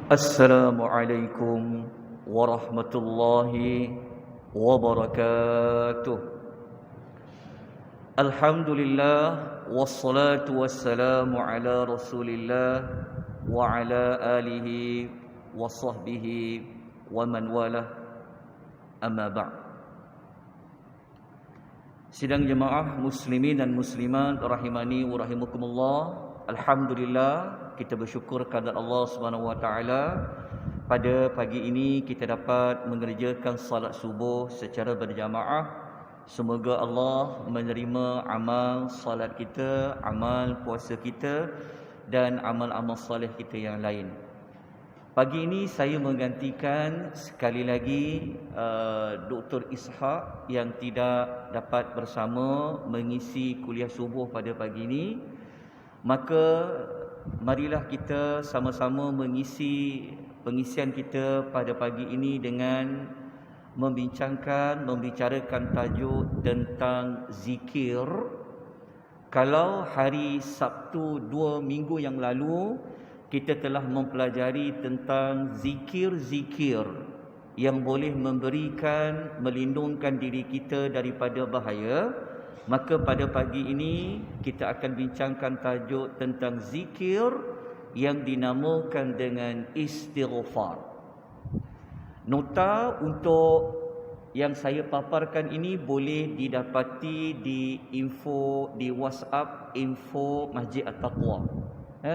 Assalamualaikum warahmatullahi wabarakatuh. Alhamdulillah wassalatu wassalamu ala Rasulillah wa ala alihi wa sahbihi wa man walah. Amma ba'd. Sidang jemaah muslimin dan muslimat rahimani wa rahimakumullah. Alhamdulillah, kita bersyukur kepada Allah Subhanahu wa taala pada pagi ini kita dapat mengerjakan salat subuh secara berjamaah. Semoga Allah menerima amal salat kita, amal puasa kita dan amal-amal soleh kita yang lain. Pagi ini saya menggantikan sekali lagi Dr. Ishaq yang tidak dapat bersama mengisi kuliah subuh pada pagi ini. Maka marilah kita sama-sama mengisi pengisian kita pada pagi ini dengan membicarakan tajuk tentang zikir. Kalau hari Sabtu 2 minggu yang lalu kita telah mempelajari tentang zikir-zikir yang boleh melindungkan diri kita daripada bahaya, maka pada pagi ini kita akan bincangkan tajuk tentang zikir yang dinamakan dengan istighfar. Nota untuk yang saya paparkan ini boleh didapati di WhatsApp info Masjid At-Taqwa.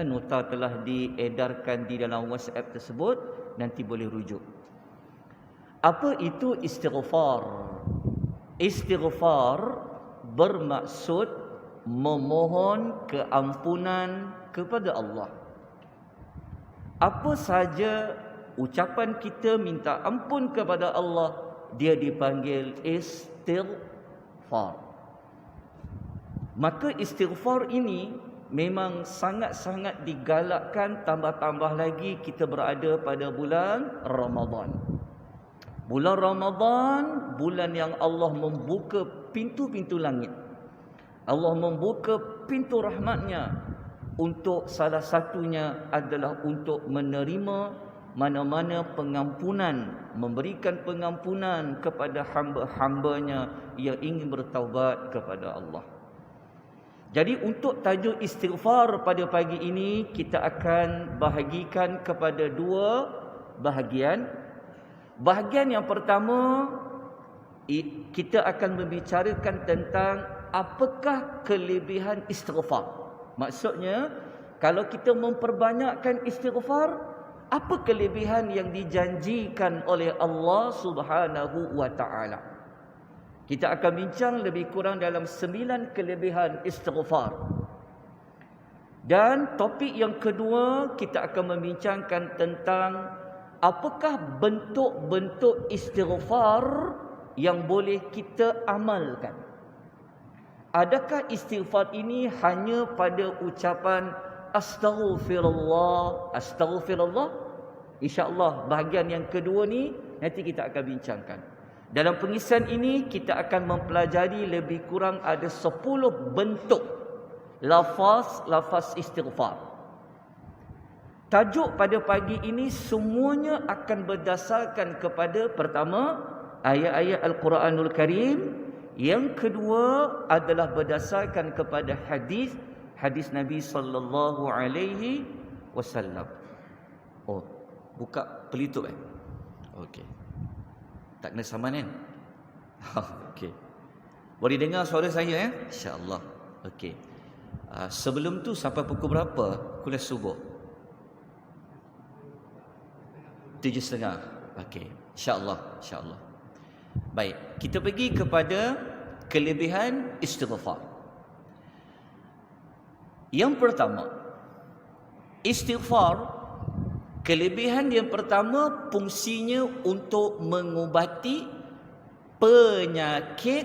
Nota telah diedarkan di dalam WhatsApp tersebut, nanti boleh rujuk. Apa itu istighfar? Istighfar bermaksud memohon keampunan kepada Allah. Apa saja ucapan kita minta ampun kepada Allah, dia dipanggil istighfar. Maka istighfar ini memang sangat-sangat digalakkan, tambah-tambah lagi kita berada pada bulan Ramadan. Bulan Ramadan, bulan yang Allah membuka pintu-pintu langit. Allah membuka pintu rahmatnya. Untuk salah satunya adalah untuk menerima mana-mana pengampunan, memberikan pengampunan kepada hamba-hambanya yang ingin bertaubat kepada Allah. Jadi untuk tajuk istighfar pada pagi ini kita akan bahagikan kepada dua bahagian. Bahagian yang pertama, kita akan membicarakan tentang apakah kelebihan istighfar. Maksudnya, kalau kita memperbanyakkan istighfar, apa kelebihan yang dijanjikan oleh Allah Subhanahu wa taala? Kita akan bincang lebih kurang dalam 9 kelebihan istighfar. Dan topik yang kedua, kita akan membincangkan tentang apakah bentuk-bentuk istighfar yang boleh kita amalkan. Adakah istighfar ini hanya pada ucapan astaghfirullah, astaghfirullah? InsyaAllah bahagian yang kedua ni nanti kita akan bincangkan. Dalam pengisian ini kita akan mempelajari lebih kurang ada 10 bentuk lafaz istighfar. Tajuk pada pagi ini semuanya akan berdasarkan kepada pertama ayat-ayat Al-Quranul Karim, yang kedua adalah berdasarkan kepada hadis Nabi sallallahu alaihi wasallam. Oh, buka pelitup Okey. Tak kena saman kan? Okey. Boleh dengar suara saya insya-Allah. Okey. Sebelum tu sampai pukul berapa kuliah subuh? 7.30. Okey. Insya-Allah. Baik, kita pergi kepada kelebihan istighfar. Yang pertama, istighfar, kelebihan yang pertama fungsinya untuk mengubati penyakit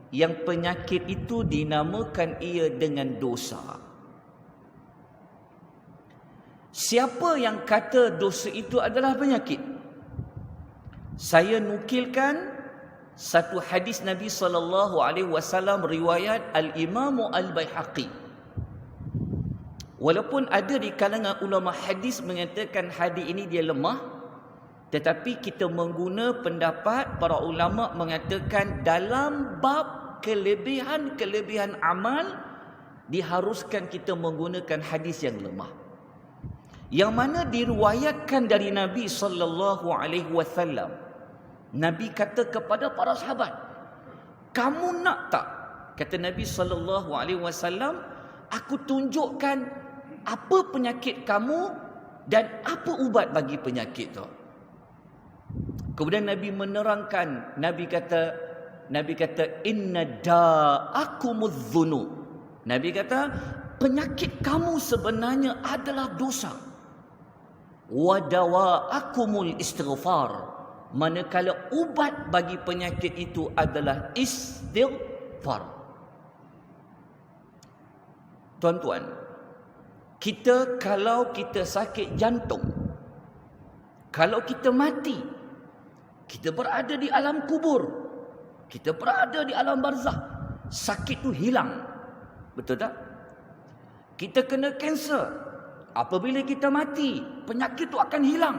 yang penyakit itu dinamakan ia dengan dosa. Siapa yang kata dosa itu adalah penyakit? Saya nukilkan satu hadis Nabi sallallahu alaihi wasallam riwayat Al-Imam Al-Baihaqi. Walaupun ada di kalangan ulama hadis mengatakan hadis ini dia lemah, tetapi kita mengguna pendapat para ulama mengatakan dalam bab kelebihan-kelebihan amal diharuskan kita menggunakan hadis yang lemah. Yang mana diriwayatkan dari Nabi sallallahu alaihi wasallam. Nabi kata kepada para sahabat, "Kamu nak tak?" Kata Nabi sallallahu alaihi wasallam, "Aku tunjukkan apa penyakit kamu dan apa ubat bagi penyakit tu." Kemudian Nabi menerangkan, Nabi kata inna da'akumudz dzunub. Nabi kata penyakit kamu sebenarnya adalah dosa. Wa dawa'akumul istighfar. Manakala ubat bagi penyakit itu adalah istighfar. Tuan-tuan, kalau kita sakit jantung, kalau kita mati, kita berada di alam kubur, kita berada di alam barzakh, sakit tu hilang. Betul tak? Kita kena kanser, apabila kita mati, penyakit tu akan hilang.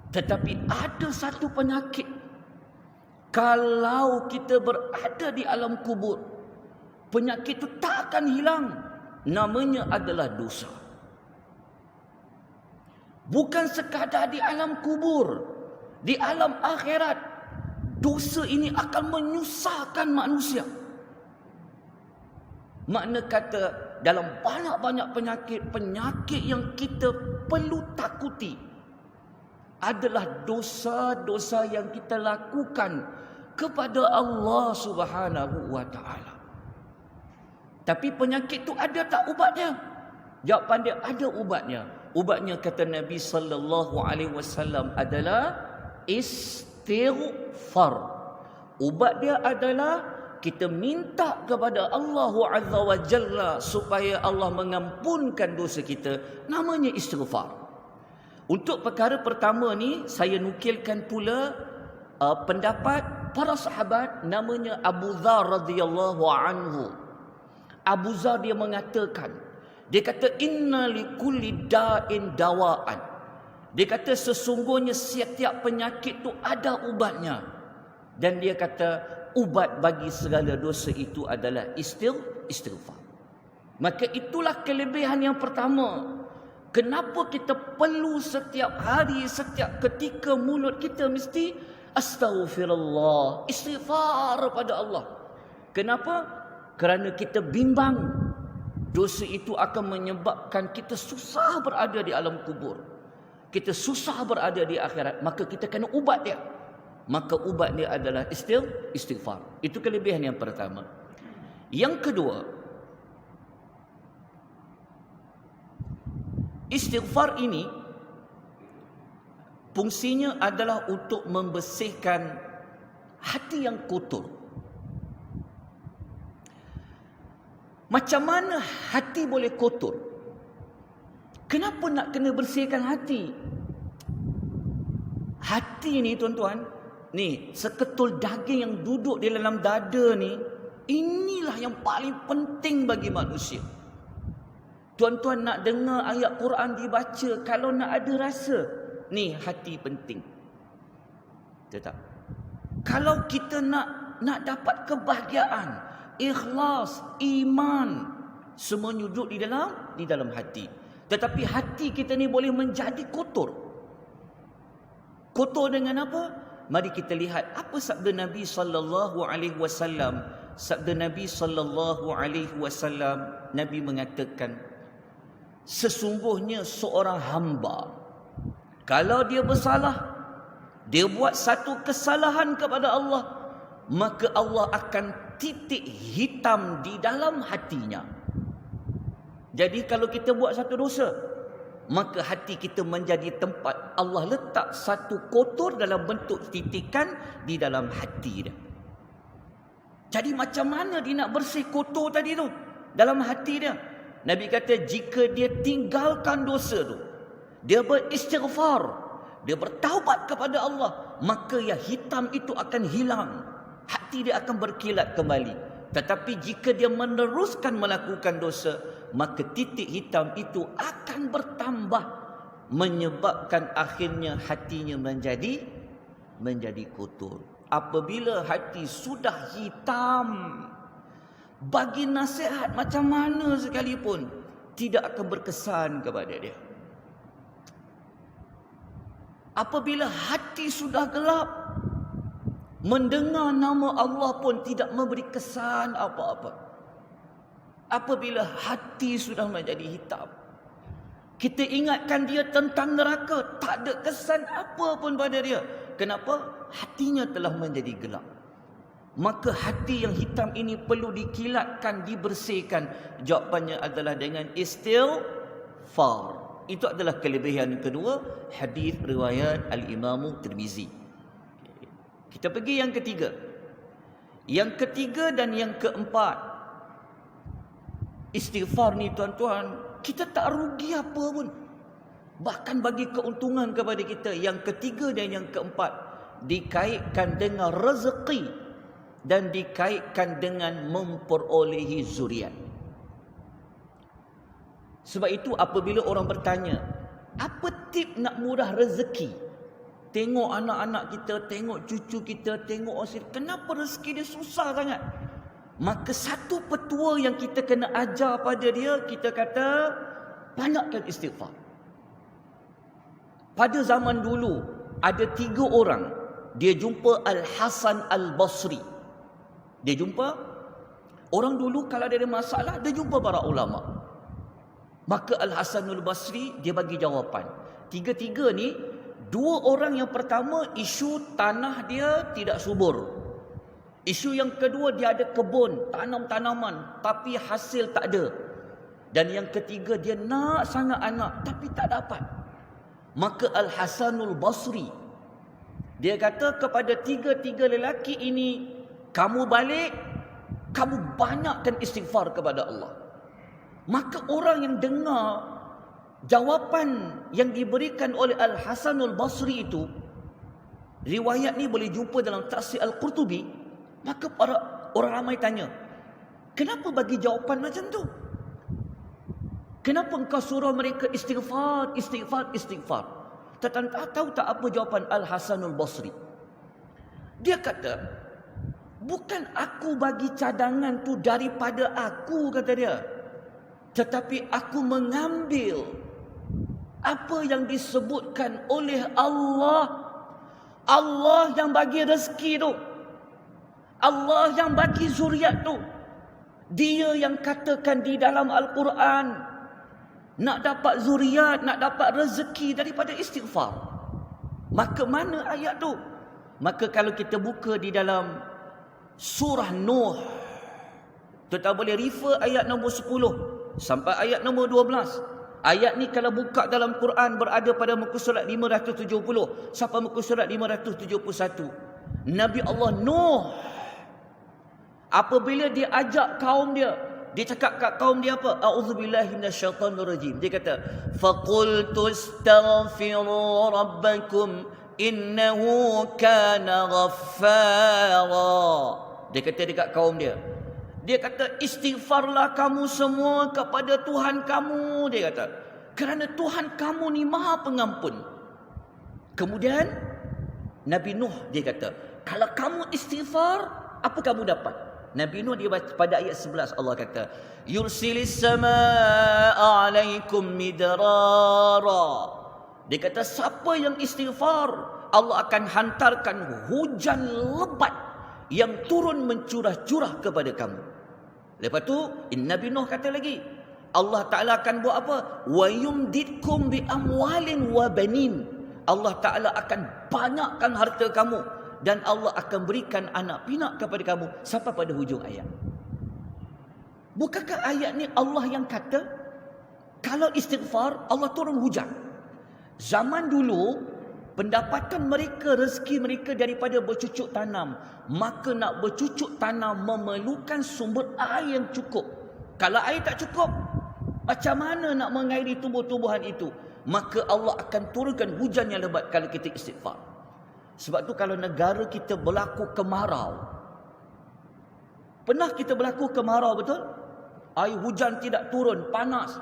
Tetapi ada satu penyakit, kalau kita berada di alam kubur, penyakit itu tak akan hilang. Namanya adalah dosa. Bukan sekadar di alam kubur, di alam akhirat, dosa ini akan menyusahkan manusia. Makna kata dalam banyak-banyak penyakit yang kita perlu takuti adalah dosa-dosa yang kita lakukan kepada Allah Subhanahu wa taala. Tapi penyakit tu ada tak ubatnya? Jawapan dia ada ubatnya. Ubatnya kata Nabi sallallahu alaihi wasallam adalah istighfar. Ubat dia adalah kita minta kepada Allah Azza wa Jalla supaya Allah mengampunkan dosa kita. Namanya istighfar. Untuk perkara pertama ni saya nukilkan pula pendapat para sahabat, namanya Abu Dzar radhiyallahu anhu. Abu Dzar dia mengatakan, dia kata inna likulli da'in dawaan. Dia kata sesungguhnya setiap penyakit tu ada ubatnya. Dan dia kata ubat bagi segala dosa itu adalah istighfar. Maka itulah kelebihan yang pertama. Kenapa kita perlu setiap hari, setiap ketika mulut kita mesti astaghfirullah, istighfar pada Allah. Kenapa? Kerana kita bimbang dosa itu akan menyebabkan kita susah berada di alam kubur. Kita susah berada di akhirat. Maka kita kena ubat dia. Maka ubat dia adalah istighfar. Itu kelebihan yang pertama. Yang kedua, istighfar ini fungsinya adalah untuk membersihkan hati yang kotor. Macam mana hati boleh kotor? Kenapa nak kena bersihkan hati? Hati ni tuan-tuan, ni seketul daging yang duduk di dalam dada ni, inilah yang paling penting bagi manusia. Tuan-tuan nak dengar ayat Quran dibaca, kalau nak ada rasa, ni hati penting. Betul tak? Kalau kita nak dapat kebahagiaan, ikhlas, iman, semuanya duduk di dalam hati. Tetapi hati kita ni boleh menjadi kotor. Kotor dengan apa? Mari kita lihat apa sabda Nabi sallallahu alaihi wasallam. Sabda Nabi sallallahu alaihi wasallam, Nabi mengatakan, sesungguhnya seorang hamba, kalau dia bersalah, dia buat satu kesalahan kepada Allah, maka Allah akan titik hitam di dalam hatinya. Jadi kalau kita buat satu dosa, maka hati kita menjadi tempat Allah letak satu kotor dalam bentuk titikan di dalam hati dia. Jadi macam mana dia nak bersih kotor tadi tu dalam hati dia? Nabi kata jika dia tinggalkan dosa tu, dia beristighfar, dia bertaubat kepada Allah, maka yang hitam itu akan hilang. Hati dia akan berkilat kembali. Tetapi jika dia meneruskan melakukan dosa, maka titik hitam itu akan bertambah, menyebabkan akhirnya hatinya menjadi kotor. Apabila hati sudah hitam, bagi nasihat macam mana sekalipun tidak akan berkesan kepada dia. Apabila hati sudah gelap, mendengar nama Allah pun tidak memberi kesan apa-apa. Apabila hati sudah menjadi hitam, kita ingatkan dia tentang neraka, tak ada kesan apa pun pada dia. Kenapa? Hatinya telah menjadi gelap. Maka hati yang hitam ini perlu dikilatkan, dibersihkan. Jawapannya adalah dengan istighfar. Itu adalah kelebihan kedua hadis riwayat Al-Imam Tirmizi. Kita pergi yang ketiga. Yang ketiga dan yang keempat. Istighfar ni tuan-tuan, kita tak rugi apa pun. Bahkan bagi keuntungan kepada kita. Yang ketiga dan yang keempat dikaitkan dengan rezeki dan dikaitkan dengan memperolehi zuriat. Sebab itu apabila orang bertanya, apa tip nak murah rezeki? Tengok anak-anak kita, tengok cucu kita, tengok orang, kenapa rezeki dia susah sangat? Maka satu petua yang kita kena ajar pada dia, kita kata banyakkan istighfar. Pada zaman dulu ada 3 orang, dia jumpa Al-Hasan Al-Basri. Dia jumpa orang dulu kalau ada masalah, dia jumpa para ulama. Maka Al-Hasan Al-Basri dia bagi jawapan. 3 ni, 2 orang yang pertama isu tanah dia tidak subur. Isu yang kedua dia ada kebun, tanam tanaman tapi hasil tak ada. Dan yang ketiga dia nak sangat anak tapi tak dapat. Maka Al-Hasan Al-Basri dia kata kepada 3 lelaki ini, kamu balik, kamu banyakkan istighfar kepada Allah. Maka orang yang dengar jawapan yang diberikan oleh Al-Hasan Al-Basri itu, riwayat ni boleh jumpa dalam Tafsir Al-Qurtubi, maka para orang ramai tanya, kenapa bagi jawapan macam tu? Kenapa engkau suruh mereka istighfar? Tahu tak apa jawapan Al-Hasan Al-Basri? Dia kata, bukan aku bagi cadangan tu daripada aku, kata dia. Tetapi aku mengambil apa yang disebutkan oleh Allah. Allah yang bagi rezeki tu. Allah yang bagi zuriat tu. Dia yang katakan di dalam Al-Quran, nak dapat zuriat, nak dapat rezeki daripada istighfar. Maka mana ayat tu? Maka kalau kita buka di dalam surah Nuh, kita boleh refer ayat nombor 10 sampai ayat nombor 12. Ayat ni kalau buka dalam Quran berada pada muka surat 570 sampai muka surat 571. Nabi Allah Nuh, apabila dia ajak kaum dia, dia cakap kat kaum dia apa? A'udzubillahi minasyaitanirrajim. Dia kata, faqultu astaghfiru rabbakum innahu kana ghaffara. Dia kata dekat kaum dia, dia kata, istighfarlah kamu semua kepada Tuhan kamu. Dia kata, kerana Tuhan kamu ni maha pengampun. Kemudian Nabi Nuh dia kata, kalau kamu istighfar, apa kamu dapat? Nabi Nuh dia baca pada ayat 11, Allah kata, yursilis samaa'a 'alaikum midrara. Dia kata, siapa yang istighfar, Allah akan hantarkan hujan lebat yang turun mencurah-curah kepada kamu. Lepas tu Nabi Nuh kata lagi, Allah Ta'ala akan buat apa? Wa yumdidkum bi amwalin wa banin. Allah Ta'ala akan banyakkan harta kamu dan Allah akan berikan anak pinak kepada kamu sampai pada hujung ayat. Bukankah ayat ni Allah yang kata kalau istighfar Allah turun hujan? Zaman dulu pendapatan mereka, rezeki mereka daripada bercucuk tanam. Maka nak bercucuk tanam memerlukan sumber air yang cukup. Kalau air tak cukup, macam mana nak mengairi tumbuh-tumbuhan itu? Maka Allah akan turunkan hujan yang lebat kalau kita istighfar. Sebab tu kalau negara kita berlaku kemarau, Pernah kita berlaku kemarau, betul? Air hujan tidak turun, panas.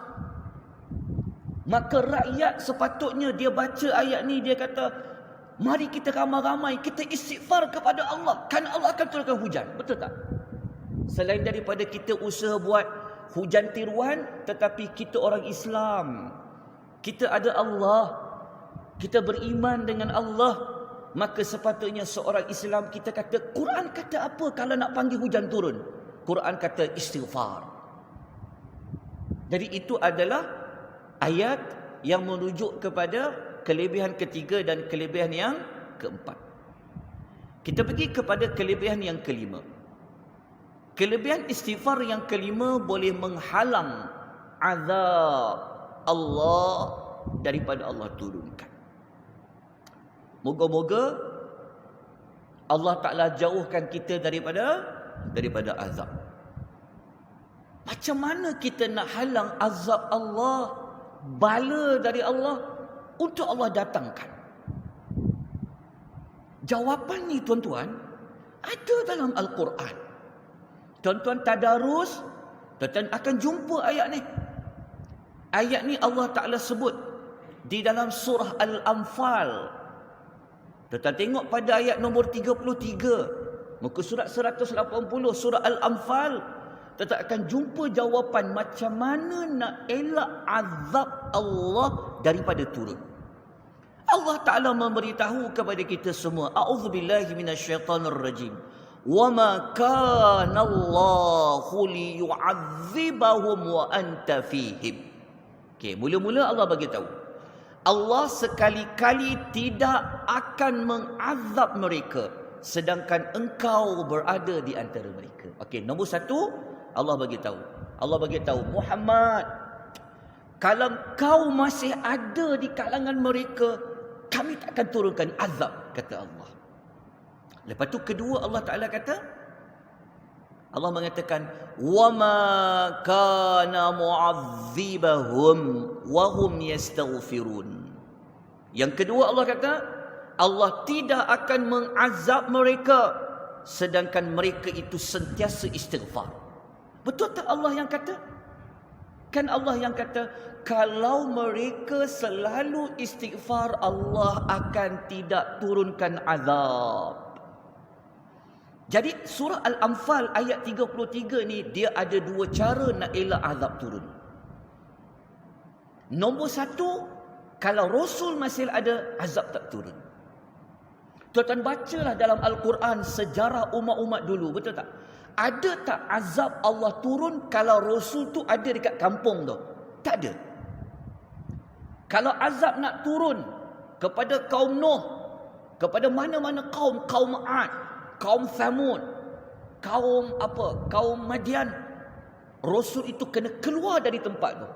Maka rakyat sepatutnya dia baca ayat ni, dia kata, mari kita ramai-ramai, kita istighfar kepada Allah. Kan Allah akan turunkan hujan. Betul tak? Selain daripada kita usaha buat hujan tiruan, tetapi kita orang Islam. Kita ada Allah. Kita beriman dengan Allah. Maka sepatutnya seorang Islam kita kata, Quran kata apa kalau nak panggil hujan turun? Quran kata istighfar. Jadi itu adalah ayat yang merujuk kepada kelebihan ketiga dan kelebihan yang keempat. Kita pergi kepada kelebihan yang kelima. Kelebihan istighfar yang kelima boleh menghalang azab Allah daripada Allah turunkan. Moga-moga Allah Ta'ala jauhkan kita daripada azab. Macam mana kita nak halang azab Allah, bala dari Allah, untuk Allah datangkan? Jawapan ni tuan-tuan ada dalam Al-Quran. Tuan-tuan tadarus, tuan-tuan akan jumpa ayat ni. Ayat ni Allah Ta'ala sebut di dalam surah Al-Anfal. Tuan-tuan tengok pada ayat nombor 33, muka surat 180 surah Al-Anfal. Tuan-tuan akan jumpa jawapan macam mana nak elak azab Allah daripada turun. Allah Ta'ala memberitahu kepada kita semua, a'udzubillahi minasyaitanirrajim, wa ma kana Allahu liyu'adzibahum wa anta fihim. Okey, mula-mula Allah bagi tahu, Allah sekali-kali tidak akan mengazab mereka sedangkan engkau berada di antara mereka. Okey, nombor satu, Allah bagi tahu. Allah bagi tahu, Muhammad, kalau kau masih ada di kalangan mereka, kami tak akan turunkan azab, kata Allah. Lepas tu kedua, Allah Ta'ala kata, Allah mengatakan, wa ma kana mu'adzibahum wa hum yastaghfirun. Yang kedua Allah kata, Allah tidak akan mengazab mereka sedangkan mereka itu sentiasa istighfar. Betul tak Allah yang kata? Kan Allah yang kata, kalau mereka selalu istighfar, Allah akan tidak turunkan azab. Jadi surah Al-Anfal ayat 33 ni, dia ada dua cara nak elak azab turun. Nombor satu, kalau Rasul masih ada, azab tak turun. Tuan-tuan bacalah dalam Al-Quran sejarah umat-umat dulu, betul tak? Ada tak azab Allah turun kalau Rasul tu ada dekat kampung tu? Tak ada. Kalau azab nak turun kepada kaum Nuh, kepada mana-mana kaum, kaum Ad, kaum Thamud, kaum Madian, Rasul itu kena keluar dari tempat tu.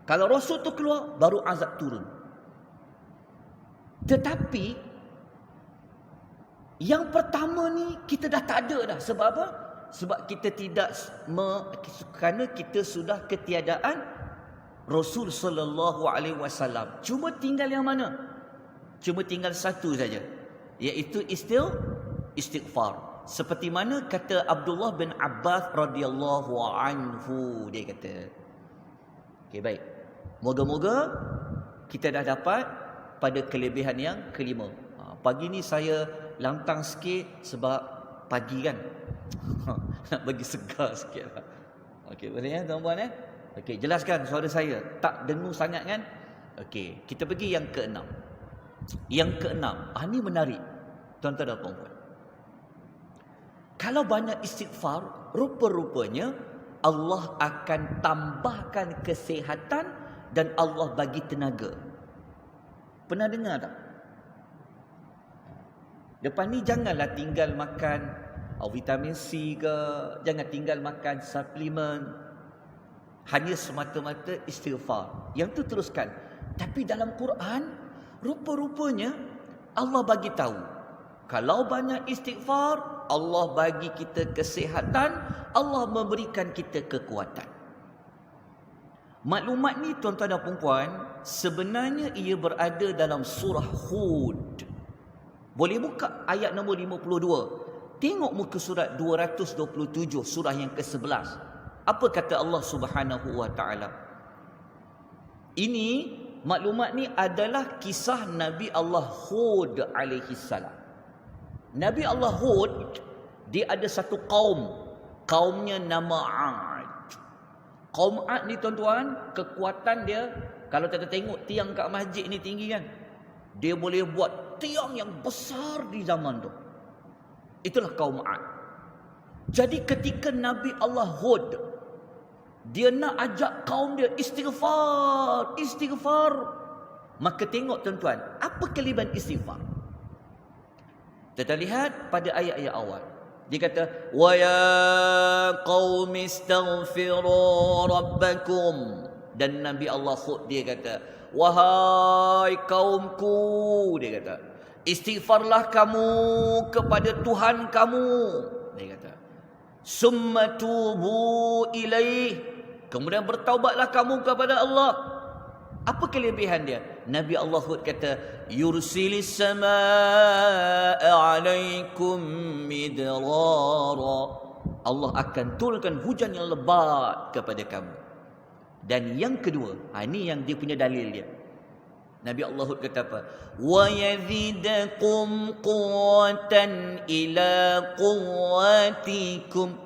Kalau Rasul tu keluar, baru azab turun. Tetapi yang pertama ni kita dah tak ada dah. Sebab apa? Sebab kita tidak kerana kita sudah ketiadaan Rasul sallallahu alaihi wasallam. Cuma tinggal yang mana? Cuma tinggal satu saja, iaitu istighfar. Seperti mana kata Abdullah bin Abbas radhiyallahu anhu, dia kata, okey, baik, moga-moga kita dah dapat pada kelebihan yang kelima. Pagi ni saya lantang sikit sebab pagi kan. Nak bagi segar sikit lah. Okey, boleh ya tuan-puan? Okey, jelaskan suara saya tak dengung sangat kan? Okey, kita pergi yang keenam. Yang keenam, ni menarik tuan-tuan dan puan-puan. Kalau banyak istighfar, rupa-rupanya Allah akan tambahkan kesihatan dan Allah bagi tenaga. Pernah dengar tak? Depan ni janganlah tinggal makan vitamin C ke, jangan tinggal makan suplemen. Hanya semata-mata istighfar. Yang tu teruskan. Tapi dalam Quran, rupa-rupanya Allah bagi tahu, kalau banyak istighfar, Allah bagi kita kesihatan, Allah memberikan kita kekuatan. Maklumat ni tuan-tuan dan puan-puan, sebenarnya ia berada dalam surah Hud. Boleh buka ayat nombor 52. Tengok muka surat 227, surah yang ke-11. Apa kata Allah Subhanahu wa taala? Ini maklumat ni adalah kisah Nabi Allah Hud alaihi salam. Nabi Allah Hud, dia ada satu kaum. Kaumnya nama Ad. Kaum Ad ni tuan-tuan, kekuatan dia, kalau kita tengok tiang kat masjid ni tinggi kan, dia boleh buat tiang yang besar di zaman tu. Itulah kaum Ad. Jadi ketika Nabi Allah Hud, dia nak ajak kaum dia istighfar, maka tengok tuan-tuan, apa kelebihan istighfar? Kita lihat pada ayat-ayat awal. Dia kata, wa ya qaumi istaghfiru rabbakum. Dan Nabi Allah Hud dia kata, wahai kaumku, dia kata, istighfarlah kamu kepada Tuhan kamu. Dia kata, summa tubu ilaih. Kemudian bertaubatlah kamu kepada Allah. Apa kelebihan dia? Nabi Allah Hud kata, yursilis samaa alaikum midrara. Allah akan turunkan hujan yang lebat kepada kamu. Dan yang kedua, ini yang dia punya dalil dia. Nabi Allah Hud kata apa? Wa yazidakum quwwatan ila quwwatikum.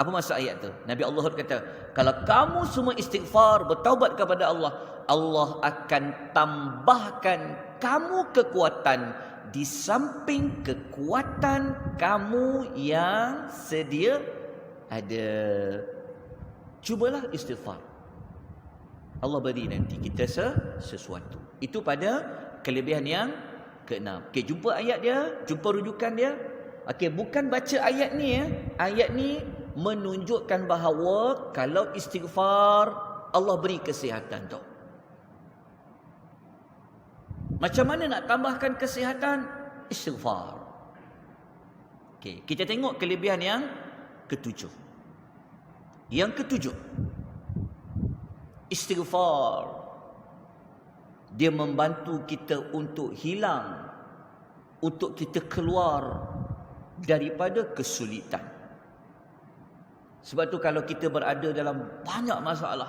Apa maksud ayat tu? Nabi Allah Hud kata, kalau kamu semua istighfar, bertaubat kepada Allah, Allah akan tambahkan kamu kekuatan di samping kekuatan kamu yang sedia ada. Cubalah istighfar. Allah beri nanti kita sesuatu. Itu pada kelebihan yang ke-6. Okey, jumpa ayat dia, jumpa rujukan dia. Okey, bukan baca ayat ni ya. Ayat ni menunjukkan bahawa kalau istighfar, Allah beri kesihatan tu. Macam mana nak tambahkan kesihatan? Istighfar. Okey, kita tengok kelebihan yang ke-7. Yang ke-7, istighfar. Dia membantu kita untuk hilang, untuk kita keluar daripada kesulitan. Sebab tu kalau kita berada dalam banyak masalah,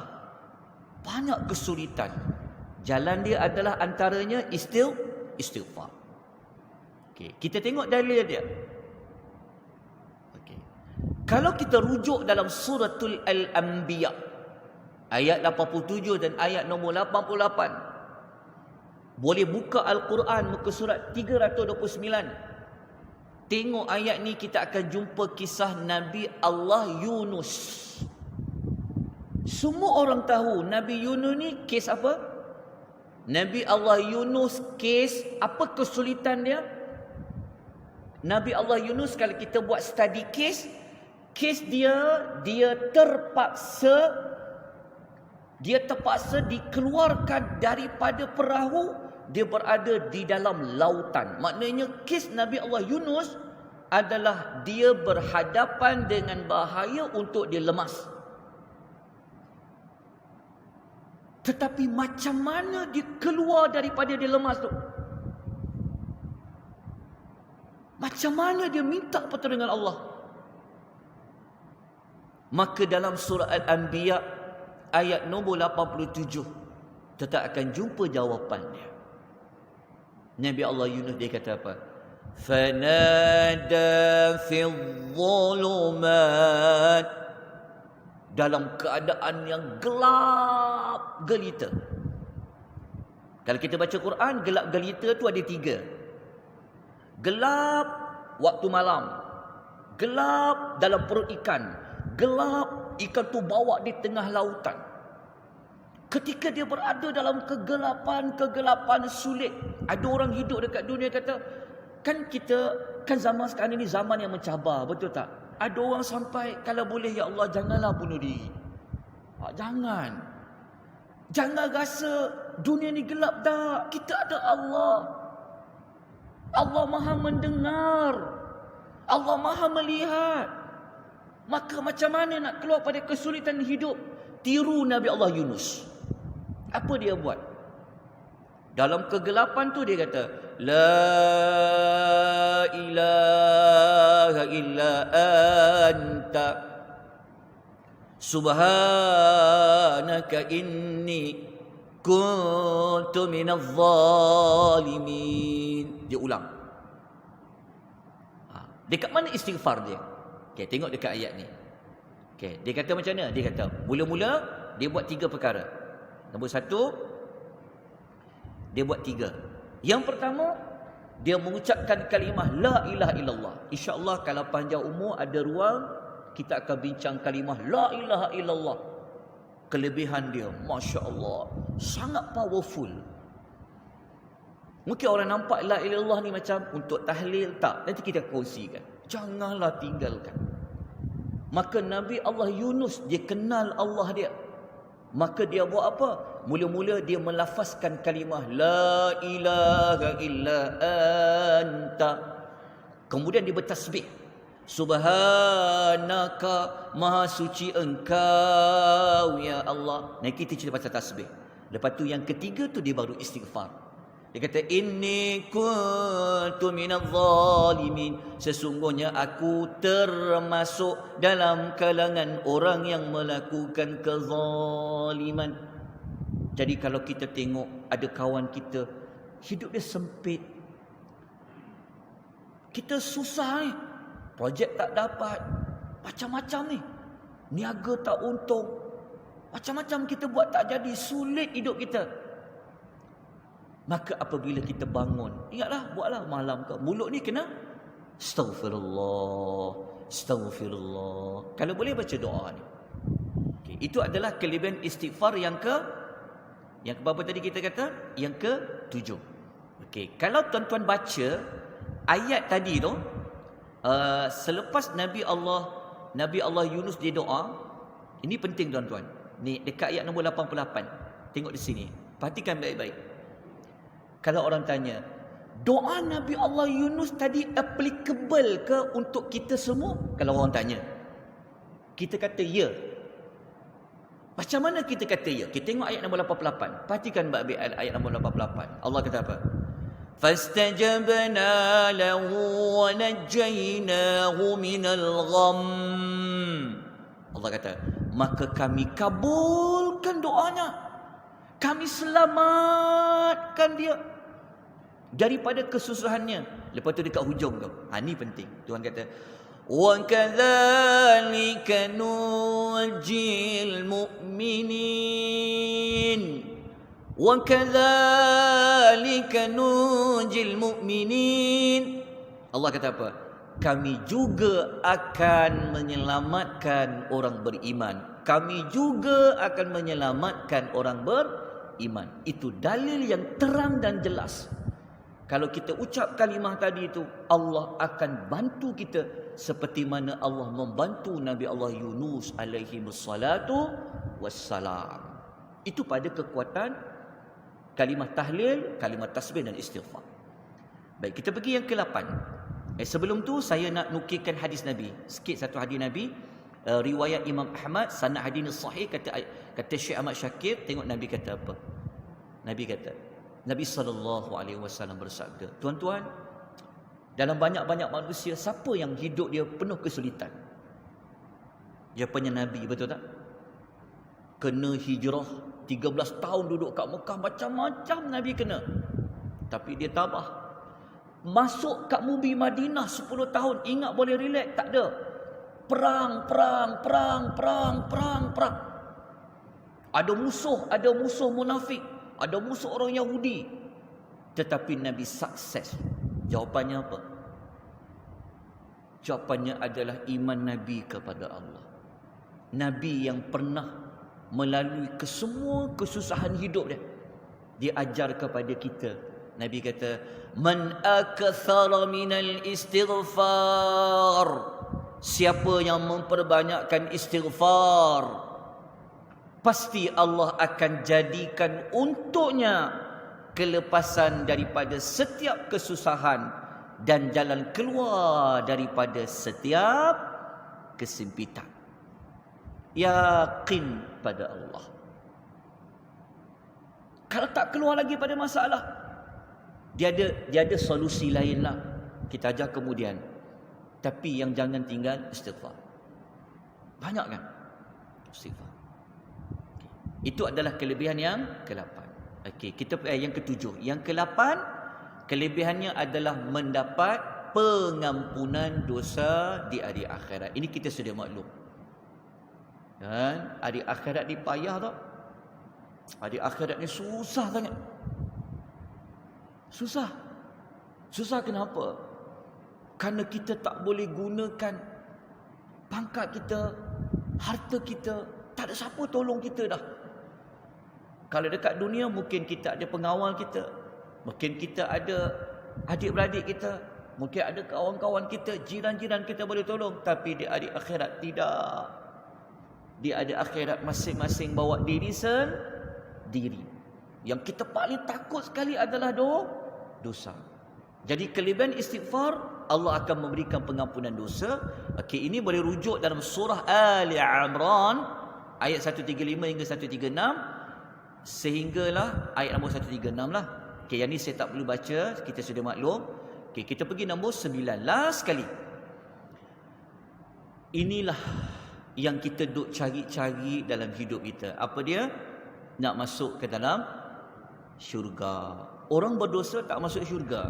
banyak kesulitan, jalan dia adalah antaranya istighfar. Okey, kita tengok dalil dia. Okey. Kalau kita rujuk dalam suratul Al-Anbiya ayat 87 dan ayat nombor 88. Boleh buka Al-Quran muka surat 329. Tengok ayat ni, kita akan jumpa kisah Nabi Allah Yunus. Semua orang tahu Nabi Yunus ni kes apa? Nabi Allah Yunus kes apa kesulitan dia? Nabi Allah Yunus, kalau kita buat study kes dia terpaksa dikeluarkan daripada perahu. Dia berada di dalam lautan. Maknanya kes Nabi Allah Yunus adalah dia berhadapan dengan bahaya untuk dia lemas. Tetapi macam mana dia keluar daripada dia lemas tu? Macam mana dia minta pertolongan Allah? Maka dalam surah Al-Anbiya ayat nombor 87 kita akan jumpa jawapannya. Nabi Allah Yunus dia kata apa? Fanada fi dhulumat. Dalam keadaan yang gelap gelita. Kalau kita baca Quran, gelap gelita tu ada 3. Gelap waktu malam. Gelap dalam perut ikan. Gelap ikan tu bawa di tengah lautan. Ketika dia berada dalam kegelapan sulit. Ada orang hidup dekat dunia kata, kan zaman sekarang ini zaman yang mencabar, betul tak? Ada orang sampai, kalau boleh ya Allah janganlah bunuh diri. Jangan rasa dunia ni gelap dah. Kita ada Allah. Allah Maha mendengar. Allah Maha melihat. Maka macam mana nak keluar pada kesulitan hidup? Tiru Nabi Allah Yunus. Apa dia buat? Dalam kegelapan tu dia kata, La ilaha illa anta subhanaka inni kuntu minadh zalimin. Dia ulang. Dekat mana istighfar dia? Okey, tengok dekat ayat ni. Okey, dia kata macam mana? Dia kata, mula-mula dia buat 3 perkara. Nombor 1, dia buat 3. Yang pertama, dia mengucapkan kalimah la ilaha illallah. InsyaAllah kalau panjang umur ada ruang, kita akan bincang kalimah la ilaha illallah. Kelebihan dia, Masya Allah, sangat powerful. Mungkin orang nampak la ilaha illallah ni macam untuk tahlil, tak. Nanti kita kongsikan. Janganlah tinggalkan. Maka Nabi Allah Yunus, dia kenal Allah dia. Maka dia buat apa? Mula-mula dia melafazkan kalimah la ilaha illa anta. Kemudian dia bertasbih. Subhanaka, maha suci engkau ya Allah. Nah, kita cerita pasal tasbih. Lepas tu yang ketiga tu dia baru istighfar. Dia kata inni kuntu minadh zalimin. Sesungguhnya aku termasuk dalam kalangan orang yang melakukan kezaliman. Jadi kalau kita tengok ada kawan kita hidup dia sempit, kita susah ni, projek tak dapat, macam-macam ni, niaga tak untung, macam-macam kita buat tak jadi, sulit hidup kita. Maka apabila kita bangun, ingatlah, buatlah malam ke, mulut ni kena astaghfirullah, astaghfirullah. Kalau boleh baca doa ni. Okay, itu adalah kelebihan istighfar yang berapa tadi kita kata? Yang ke-7. Okey, kalau tuan-tuan baca ayat tadi tu, selepas Nabi Allah Yunus dia doa, ini penting tuan-tuan. Ni dekat ayat nombor 88. Tengok di sini. Perhatikan baik-baik. Kalau orang tanya, doa Nabi Allah Yunus tadi applicable ke untuk kita semua? Kalau orang tanya, kita kata ya. Macam mana kita kata ya? Kita tengok ayat nombor 88. Perhatikan baik-baik ayat nombor 88. Allah kata apa? فَاسْتَجَبْنَا لَهُ وَنَجَّيْنَاهُ مِنَ الْغَمِّ. Allah kata, maka kami kabulkan doanya. Kami selamatkan dia daripada kesusahannya. Lepas tu dekat hujung tu. Ni penting. Tuhan kata, وَكَذَلِكَ نُنْجِي الْمُؤْمِنِينَ وَكَذَلِكَ نُنْجِي الْمُؤْمِنِينَ. Allah kata apa? Kami juga akan menyelamatkan orang beriman. Kami juga akan menyelamatkan orang beriman. Itu dalil yang terang dan jelas. Kalau kita ucap kalimah tadi itu, Allah akan bantu kita seperti mana Allah membantu Nabi Allah Yunus alaihi wassalatu wassalam. Itu pada kekuatan kalimah tahlil, kalimah tasbih dan istighfar. Baik, kita pergi yang ke-8. Sebelum tu saya nak nukilkan hadis Nabi. Sikit satu hadis Nabi, riwayat Imam Ahmad, sanad hadis sahih, kata Syekh Ahmad Syakir. Tengok Nabi kata apa. Nabi kata, Nabi SAW bersabda, tuan-tuan, dalam banyak-banyak manusia, siapa yang hidup dia penuh kesulitan? Jawapannya Nabi, betul tak? Kena hijrah 13 tahun duduk kat Mekah, macam-macam Nabi kena. Tapi dia tabah. Masuk kat Mubi Madinah 10 tahun, ingat boleh relax? Tak ada. Perang. Ada musuh munafik, ada musuh orang Yahudi. Tetapi Nabi sukses. Jawapannya apa? Jawapannya adalah iman Nabi kepada Allah. Nabi yang pernah melalui kesemua kesusahan hidup dia, dia ajar kepada kita. Nabi kata, man akthara minal istighfar. Siapa yang memperbanyakkan istighfar, pasti Allah akan jadikan untuknya kelepasan daripada setiap kesusahan dan jalan keluar daripada setiap kesempitan. Yakin pada Allah. Kalau tak keluar lagi pada masalah, Dia ada solusi lain lah. Kita ajar kemudian. Tapi yang jangan tinggal istighfar. Banyak kan? Istighfar. Itu adalah kelebihan yang ke-8. Okey, kita yang ke-7. Yang ke-8, kelebihannya adalah mendapat pengampunan dosa di hari akhirat. Ini kita sudah maklum. Kan? Hari akhirat ni payah tak? Hari akhirat ni susah sangat. Susah. Susah kenapa? Kerana kita tak boleh gunakan pangkat kita, harta kita. Tak ada siapa tolong kita dah. Kalau dekat dunia mungkin kita ada pengawal kita. Mungkin kita ada adik-beradik kita. Mungkin ada kawan-kawan kita, jiran-jiran kita boleh tolong. Tapi di hari akhirat tidak. Di hari akhirat masing-masing bawa diri sendiri. Yang kita paling takut sekali adalah dosa. Jadi kelebihan istighfar, Allah akan memberikan pengampunan dosa. Okey, ini boleh rujuk dalam surah Ali Imran ayat 135 hingga 136. Sehinggalah ayat nombor 136 lah. Okey, yang ni saya tak perlu baca, kita sudah maklum. Okey, kita pergi nombor 9. Last sekali. Inilah yang kita duk cari-cari dalam hidup kita. Apa dia? Nak masuk ke dalam syurga. Orang berdosa tak masuk syurga.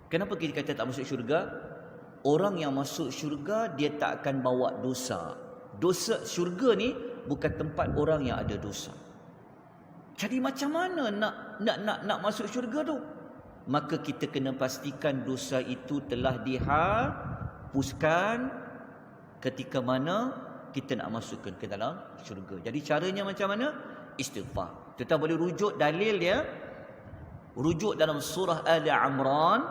Kenapa kita kata tak masuk syurga? Orang yang masuk syurga, dia tak akan bawa dosa. Dosa syurga ni bukan tempat orang yang ada dosa. Jadi macam mana nak masuk syurga tu? Maka kita kena pastikan dosa itu telah dihapuskan ketika mana kita nak masukkan ke dalam syurga. Jadi caranya macam mana? Istighfar. Kita boleh rujuk dalil dia. Rujuk dalam surah Ali Imran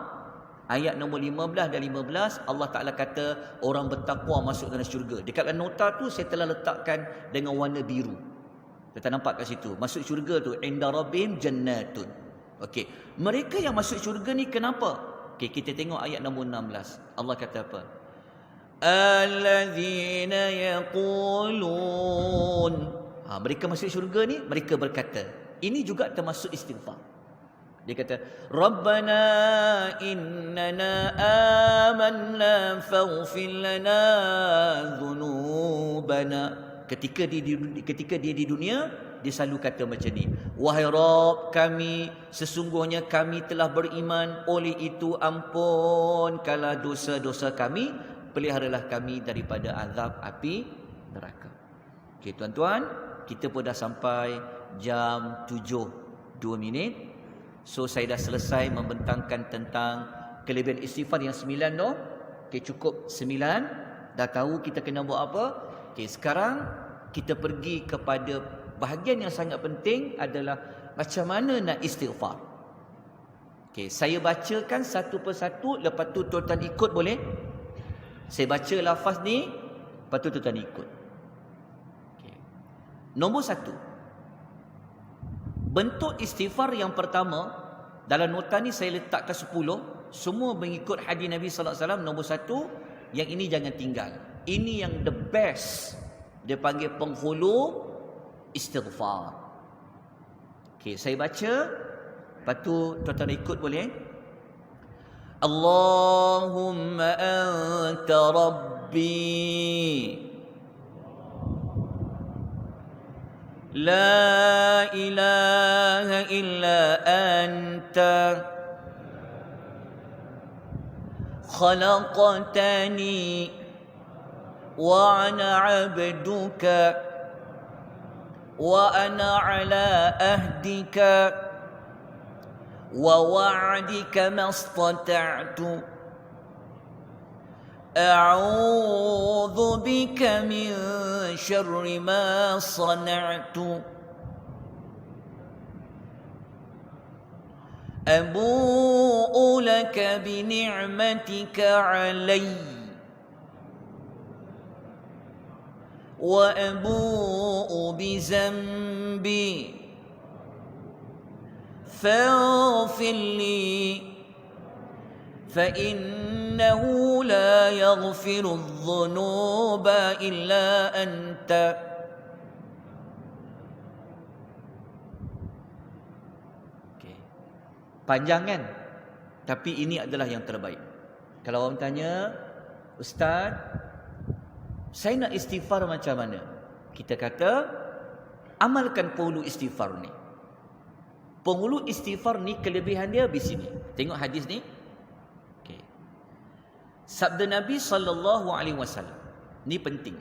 ayat nombor 15 dan 15, Allah Ta'ala kata orang bertakwa masuk dalam syurga. Dekat nota tu saya telah letakkan dengan warna biru. Kita nampak kat situ. Masuk syurga tu inda rabbihim jannatun. Okey, mereka yang masuk syurga ni kenapa? Okey, kita tengok ayat nombor 16. Allah kata apa? Allazina yaqulun. Mereka masuk syurga ni, mereka berkata. Ini juga termasuk istighfar. Dia kata, Rabbana innana amanna faghfir lana dhunubana. Ketika dia di dunia, dia selalu kata macam ni. Wahai Rabb kami, sesungguhnya kami telah beriman, oleh itu ampunkanlah dosa-dosa kami, peliharalah kami daripada azab api neraka. Okey tuan-tuan, kita pun dah sampai jam 7:02. So saya dah selesai membentangkan tentang kelebihan istighfar yang 9 tu. Okey, cukup 9. Dah tahu kita kena buat apa. Okey, sekarang kita pergi kepada bahagian yang sangat penting adalah macam mana nak istighfar. Okey, saya bacakan satu persatu, lepas tu tuan-tuan ikut boleh? Saya baca lafaz ni, lepas tu tuan-tuan ikut. Okey. Nombor 1. Bentuk istighfar yang pertama, dalam nota ni saya letakkan 10, semua mengikut hadis Nabi sallallahu alaihi wasallam. Nombor 1, yang ini jangan tinggal. Ini yang the best. Dia panggil penghulu istighfar. Okey, saya baca, lepas tu tuan-tuan ikut boleh? Allahumma anta rabbi la ilaha illa anta khalaqtani wa ana 'abduka wa ana 'ala ahdika wa wa'dika mastata'tu a'udzu bika min syarri ma sana'tu abu'u laka bi ni'matika 'alayya wa abu'u bi zambi faghfir li fa innahu la yaghfiru adh-dhunuba illa anta. Panjang kan? Tapi ini adalah yang terbaik. Kalau orang tanya, Ustaz, saya nak istighfar macam mana? Kita kata, amalkan penghulu istighfar ni. Penghulu istighfar ni kelebihan dia di sini. Tengok hadis ni. Okay. Sabda Nabi SAW. Ni penting.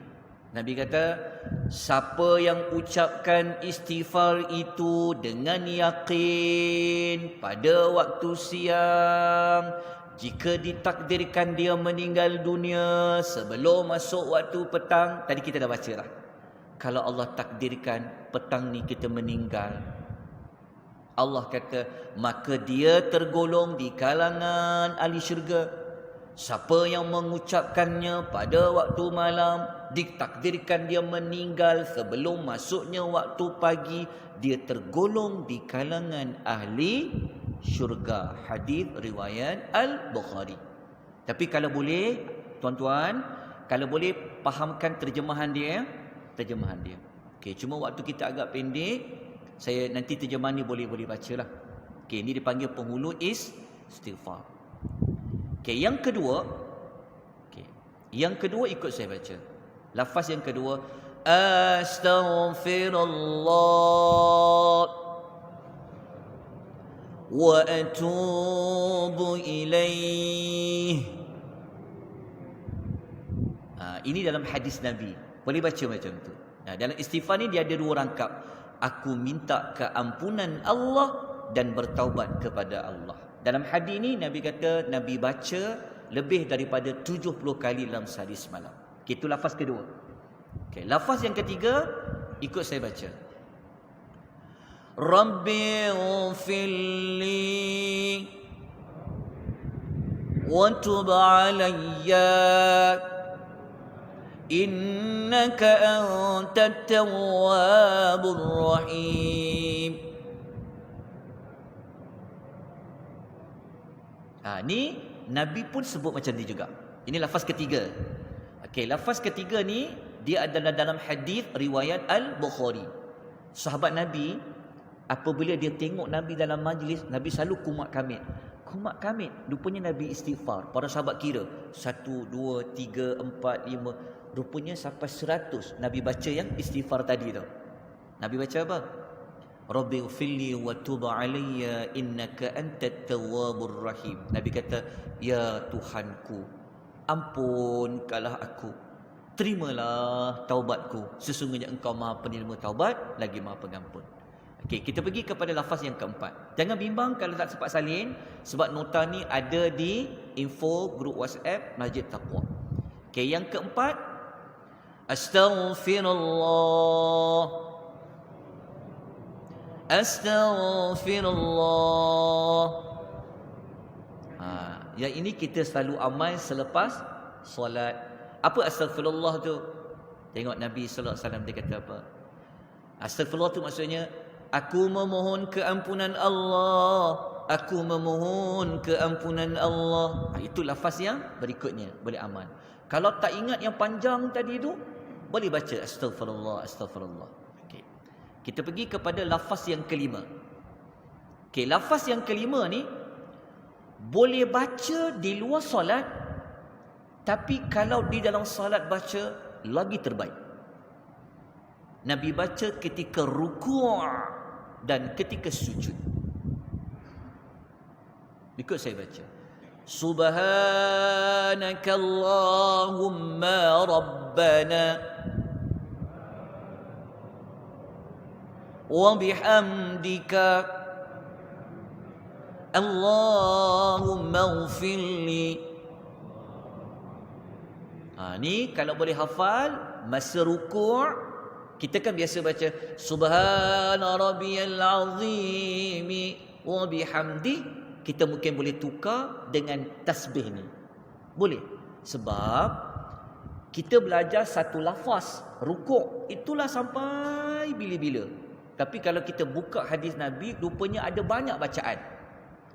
Nabi kata, siapa yang ucapkan istighfar itu dengan yakin pada waktu siang, jika ditakdirkan dia meninggal dunia sebelum masuk waktu petang, tadi kita dah baca lah. Kalau Allah takdirkan petang ni kita meninggal, Allah kata, maka dia tergolong di kalangan ahli syurga. Siapa yang mengucapkannya pada waktu malam, ditakdirkan dia meninggal sebelum masuknya waktu pagi, dia tergolong di kalangan ahli syurga. Hadis riwayat Al-Bukhari. Tapi kalau boleh, tuan-tuan, kalau boleh fahamkan terjemahan dia. Okey, cuma waktu kita agak pendek, saya nanti terjemahan ni boleh bacalah. Okey, ini dipanggil penghulu istighfar. Okey, yang kedua, ikut saya baca. Lafaz yang kedua, astaghfirullah wa atubu ilaih. Ini dalam hadis Nabi. Boleh baca macam tu. Dalam istighfar ni dia ada dua rangkap. Aku minta keampunan Allah dan bertaubat kepada Allah. Dalam hadis ni Nabi kata Nabi baca lebih daripada 70 kali dalam sehari semalam. Itu lafaz kedua. Okey, lafaz yang ketiga ikut saya baca. Rabbi ghfirli wa tub alayya innaka antat tawwabur rahim. Ni Nabi pun sebut macam ni juga. Ini lafaz ketiga. Okey, lafaz ketiga ni dia adalah dalam hadis riwayat Al-Bukhari. Sahabat Nabi apabila dia tengok Nabi dalam majlis, Nabi selalu kumat kamit. Rupanya Nabi istighfar. Para sahabat kira 1, 2, 3, 4, 5. Rupanya sampai 100 Nabi baca yang istighfar tadi tu. Nabi baca apa? Rabbi ghfirli wa tub alayya innaka antat tawwabur rahim. Nabi kata, ya Tuhanku, ampunkanlah aku, terimalah taubatku, sesungguhnya engkau Maha penerima taubat lagi Maha pengampun. Okey, kita pergi kepada lafaz yang keempat. Jangan bimbang kalau tak sempat salin, sebab nota ni ada di info grup WhatsApp Masjid Taqwa. Okey, yang keempat, astaghfirullah. Astaghfirullah. Yang ini kita selalu amal selepas solat. Apa astaghfirullah tu? Tengok Nabi sallallahu alaihi wasallam dia kata apa? Astaghfirullah tu maksudnya aku memohon keampunan Allah. Aku memohon keampunan Allah. Itu lafaz yang berikutnya boleh amal. Kalau tak ingat yang panjang tadi tu, boleh baca astaghfirullah, astaghfirullah. Kita pergi kepada lafaz yang kelima. Okey, lafaz yang kelima ni boleh baca di luar solat, tapi kalau di dalam solat baca lagi terbaik. Nabi baca ketika rukuk dan ketika sujud. Ikut saya baca. Subhanakallahumma rabbana wa bihamdika Allahumma ghfirli. Ni kalau boleh hafal masa rukuk, kita kan biasa baca subhana rabbiyal azim wa bihamdi. Kita mungkin boleh tukar dengan tasbih ni. Boleh. Sebab kita belajar satu lafaz rukuk itulah sampai bila-bila. Tapi kalau kita buka hadis Nabi, rupanya ada banyak bacaan.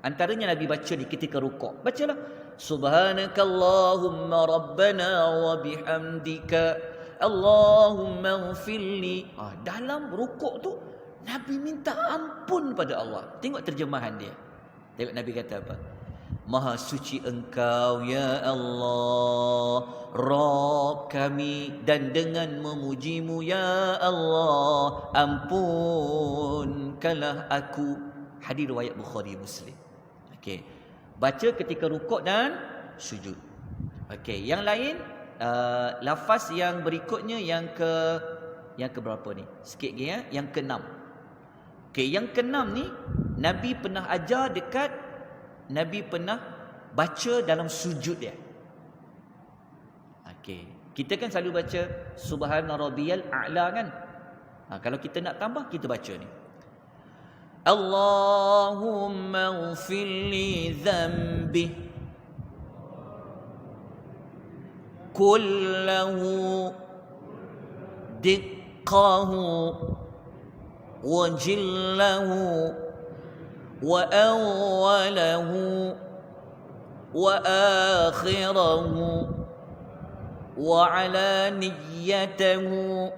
Antaranya Nabi baca ni ketika rukuk. Bacalah. Subhanakallahumma rabbana wa bihamdika Allahumma ghfirli. Dalam rukuk tu, Nabi minta ampun pada Allah. Tengok terjemahan dia. Tengok Nabi kata apa? Maha suci engkau ya Allah, Rabb kami, dan dengan memujimu ya Allah, ampunkanlah aku. Hadis riwayat Bukhari Muslim. Okey. Baca ketika rukuk dan sujud. Okey, yang lain lafaz yang berikutnya yang ke berapa ni? Sikit lagi ya, yang ke-6. Okey, yang ke-6 ni Nabi pernah ajar Nabi pernah baca dalam sujud dia. Okey, kita kan selalu baca Subhana rabbiyal a'la kan? Kalau kita nak tambah, kita baca ni. Allahumma ighfir li dhanbi kullahu diqqahu wa jillahu wa awwalahu wa akhirahu wa alaniyatahu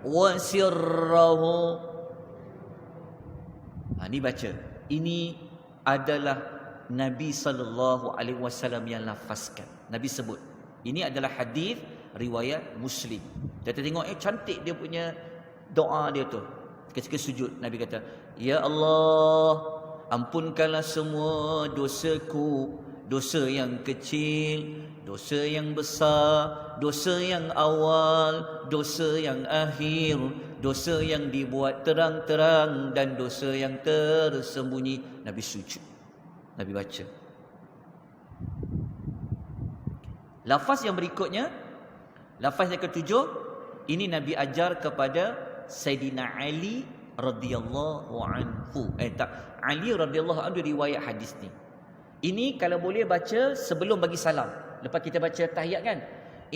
wa sirrahu. Ni baca. Ini adalah Nabi SAW yang lafazkan. Nabi sebut. Ini adalah hadis riwayat Muslim. Kita tengok cantik dia punya doa dia tu. Ketika sujud Nabi kata, ya Allah, ampunkanlah semua dosaku, dosa yang kecil, dosa yang besar, dosa yang awal, dosa yang akhir, dosa yang dibuat terang-terang dan dosa yang tersembunyi. Nabi sujud, Nabi baca. Lafaz yang berikutnya, lafaz yang ketujuh, ini Nabi ajar kepada Sayyidina Ali radhiyallahu anhu. Ali radhiyallahu anhu riwayat hadis ni. Ini kalau boleh baca sebelum bagi salam. Lepas kita baca tahiyat kan?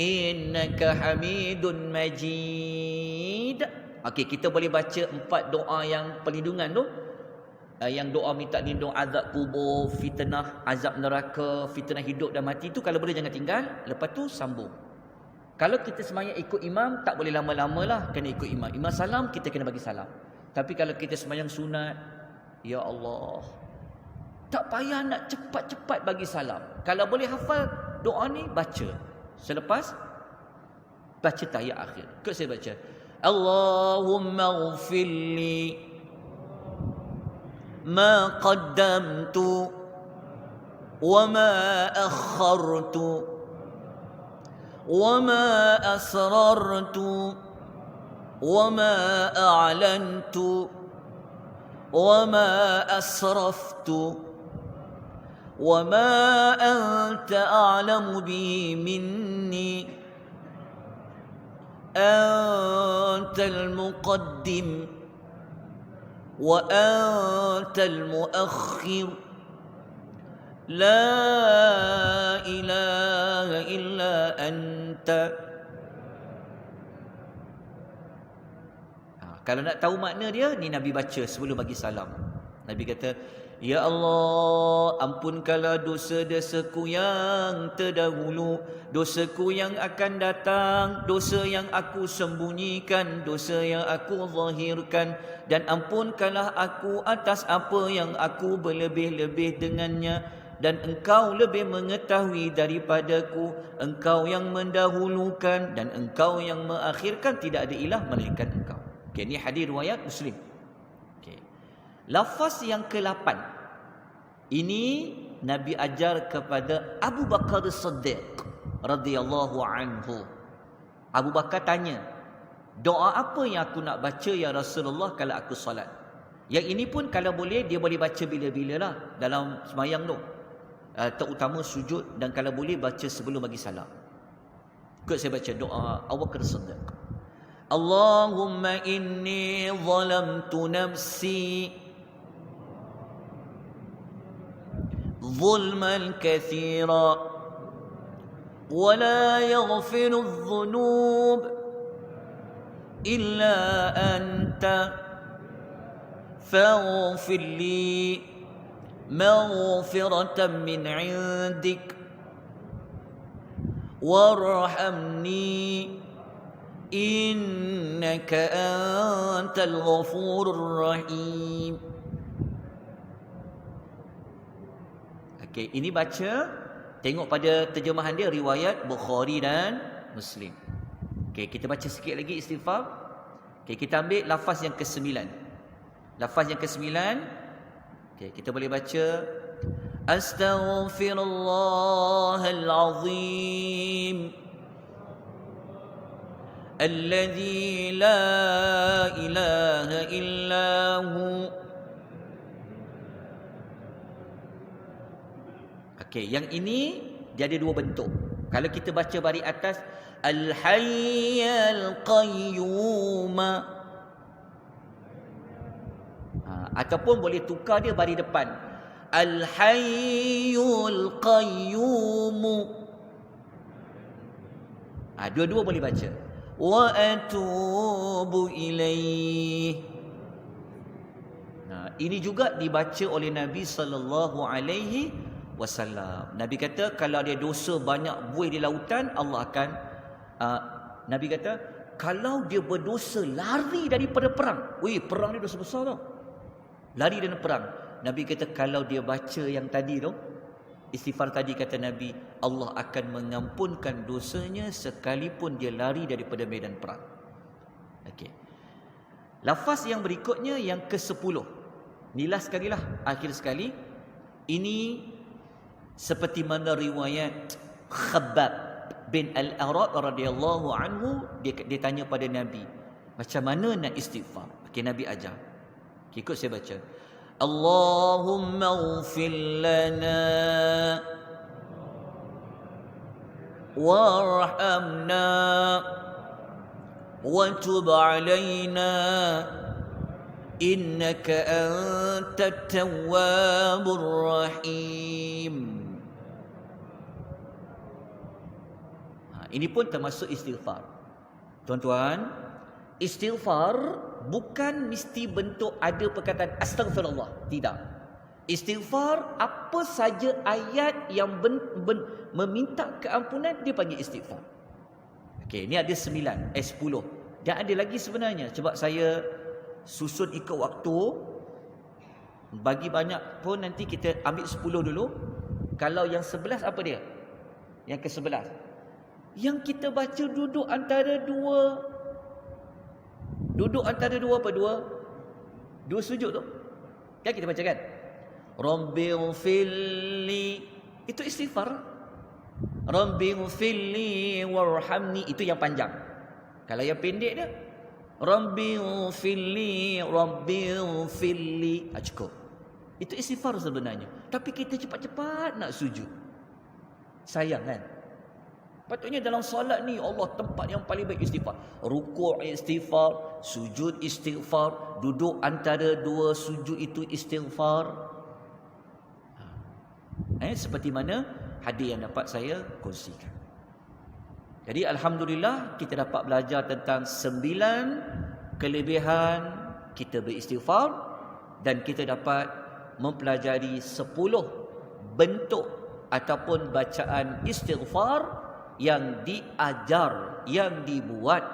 Innaka Hamidun Majid. Okey, kita boleh baca 4 doa yang perlindungan tu. Yang doa minta lindung azab kubur, fitnah azab neraka, fitnah hidup dan mati tu kalau boleh jangan tinggal. Lepas tu sambung. Kalau kita sembahyang ikut imam, tak boleh lama-lama lah, kena ikut imam. Imam salam, kita kena bagi salam. Tapi kalau kita sembahyang sunat, ya Allah, tak payah nak cepat-cepat bagi salam. Kalau boleh hafal doa ni, baca. Selepas baca tahiyat akhir. Ikut saya baca. Allahumma ghfirli ma qaddamtu wa ma akhartu وما أسررت وما أعلنت وما أسرفت وما أنت أعلم به مني أنت المقدم وأنت المؤخر La ilaha illa anta. Kalau nak tahu makna dia, ni Nabi baca sebelum bagi salam. Nabi kata, ya Allah, ampunkanlah dosa-dosaku yang terdahulu, dosaku yang akan datang, dosa yang aku sembunyikan, dosa yang aku zahirkan, dan ampunkanlah aku atas apa yang aku berlebih-lebih dengannya. Dan engkau lebih mengetahui daripadaku, engkau yang mendahulukan dan engkau yang mengakhirkan, tidak ada ilah melainkan engkau. Okey, ini hadis riwayat Muslim. Okey. Lafaz yang ke-8. Ini Nabi ajar kepada Abu Bakar As-Siddiq radhiyallahu anhu. Abu Bakar tanya, doa apa yang aku nak baca ya Rasulullah kalau aku solat? Yang ini pun kalau boleh dia boleh baca bila-bila lah dalam sembahyang tu. Terutama sujud, dan kalau boleh baca sebelum bagi salam. Ikut saya baca doa Abu Bakar As-Siddiq. Allahumma inni zalamtu nafsi zulman kathira wa la yaghfiru adh-dhunub illa anta faghfir li مغفرة من عندك وارحمني إنك أنت الغفور الرحيم. Okey, ini baca, tengok pada terjemahan dia riwayat Bukhari dan Muslim. Okey, kita baca sikit lagi istighfar. Okey, kita ambil lafaz yang ke-9. Lafaz yang ke-9, okey, kita boleh baca Astaghfirullahal azim alladzi la ilaha illa hu. Okey, yang ini dia ada dua bentuk. Kalau kita baca baris atas Al-Hayyal Qayyum, ataupun boleh tukar dia baris depan Al-Hayyul Qayyum. Dua-dua boleh baca. Wa atubu ilaih. Ini juga dibaca oleh Nabi sallallahu alaihi wasallam. Nabi kata kalau ada dosa banyak buih di lautan, Allah akan Nabi kata kalau dia berdosa lari daripada perang. Perang ni dosa besar tau. Lari dari perang. Nabi kata kalau dia baca yang tadi tu, istighfar tadi, kata Nabi, Allah akan mengampunkan dosanya sekalipun dia lari daripada medan perang. Okey. Lafaz yang berikutnya yang ke-10. Ni last sekali lah, akhir sekali. Ini seperti mana riwayat Khabbab bin Al-Arad radhiyallahu anhu, dia tanya pada Nabi, macam mana nak istighfar? Okey, Nabi ajar. Okay, ikut saya baca. Allahumma ighfir lana warhamna wa tub alaina innaka antat tawwabur rahim. Ini pun termasuk istighfar. Tuan-tuan, istighfar bukan mesti bentuk ada perkataan astagfirullah. Tidak. Istighfar, apa saja ayat yang meminta keampunan, dia panggil istighfar. Okey, ni ada 10. Dan ada lagi sebenarnya. Sebab saya susun ikut waktu. Bagi banyak pun nanti kita ambil 10 dulu. Kalau yang 11 apa dia? Yang ke-11. Yang kita baca duduk antara dua apa? Dua sujud tu. Kan kita baca kan? Rabbighfirli, itu istighfar. Rabbighfirli warhamni, itu yang panjang. Kalau yang pendek dia Rabbighfirli cukup. Itu istighfar sebenarnya. Tapi kita cepat-cepat nak sujud. Sayang kan? Patutnya dalam solat ni Allah tempat yang paling baik istighfar. Rukuk istighfar, sujud istighfar, duduk antara dua sujud itu istighfar. Seperti mana hadis yang dapat saya kongsikan. Jadi alhamdulillah kita dapat belajar tentang 9 kelebihan kita beristighfar, dan kita dapat mempelajari 10 bentuk ataupun bacaan istighfar yang diajar, yang dibuat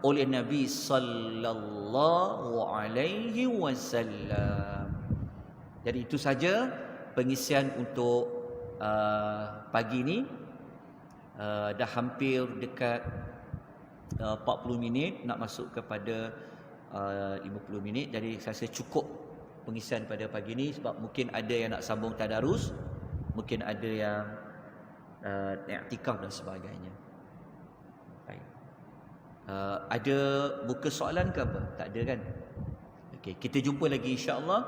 oleh Nabi sallallahu alaihi wasallam. Jadi itu saja pengisian untuk pagi ni. Dah hampir dekat 40 minit nak masuk kepada 50 minit. Jadi saya rasa cukup pengisian pada pagi ni, sebab mungkin ada yang nak sambung tadarus, mungkin ada yang i'tikaf dan sebagainya. Baik. Ada buka soalan ke apa? Tak ada kan? Okey, kita jumpa lagi insya-Allah.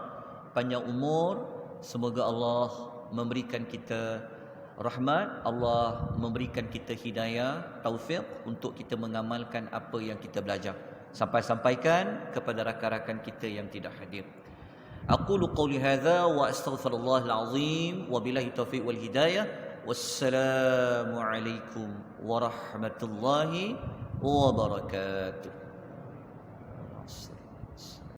Panjang umur, semoga Allah memberikan kita rahmat, Allah memberikan kita hidayah, taufik untuk kita mengamalkan apa yang kita belajar. Sampaikan kepada rakan-rakan kita yang tidak hadir. Aqulu qawli hadza wa astaghfirullahal azim wa billahi taufiq wal hidayah. Wassalamualaikum warahmatullahi wabarakatuh.